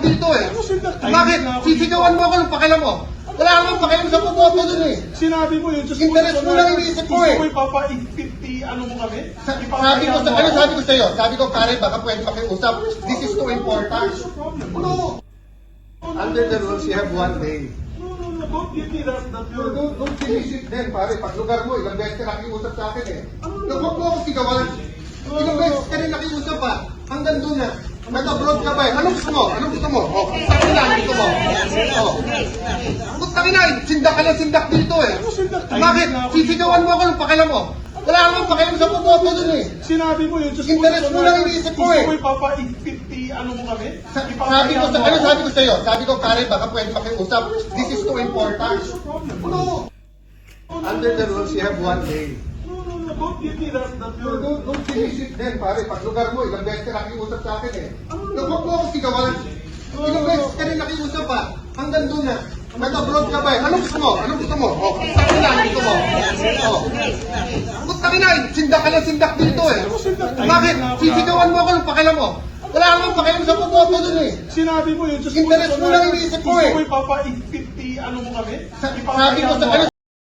dito eh. Ano sindak? Bakit? Sisigawan mo ako ng pakialam mo. Wala akong pakialam sa pupoto dun eh. Sinabi mo yun. Just Interest mo lang iniisip ko eh. Gusto mo ipapa-50, ano mo kami? Sabi ko sa, ano sabi ko sa'yo? Sabi ko, Karen, baka pwede makiusap. This is too important. No. Under the rules, you have 1 day. No, don't give me that you're... Don't finish it then, pare. Pag lugar mo, ilang beses ka nakiusap sa akin eh. Huwag mo ako sigawan. Ilang beses ka rin nakiusap pa. Hanggang doon na. Nag-abroad ka ba eh? Anong gusto mo? Anong gusto mo? Oh, sabi na, gusto mo? Oh. Gusto na, sindak ka lang sindak dito eh. Ano sindak? Bakit? Sisigawan mo ako ng pakialam mo. Wala akong pakialam sa pupoto dun eh. Sinabi mo yun. Just Interest mo lang iniisip ko eh. Gusto mo ipapa-50, ano mo kami? Sabi ko sa, ano sabi ko sa'yo? Sabi ko, Karen, baka pwede makiusap. This is too important. No. Under the rules, you have 1 day. No, don't give me that you're... Don't finish it then, pare. Pag lugar mo, ilang beses ka nakiusap sa akin eh. Huwag mo ako sigawan. Ilang beses ka rin nakiusap pa. Hanggang doon na. Nag-abroad ka ba eh? Anong gusto mo? Anong gusto mo? Oh, sabi na, gusto mo? Oh. Gusto na, sindak ka lang sindak dito eh. Bakit? Sisigawan mo ako ng pakialam mo. Wala akong pakialam sa pupoto dun eh. Sinabi mo yun. Just Interest mo lang iniisip ko eh. Gusto mo ipapa-50, ano mo kami? Sabi ko sa, ano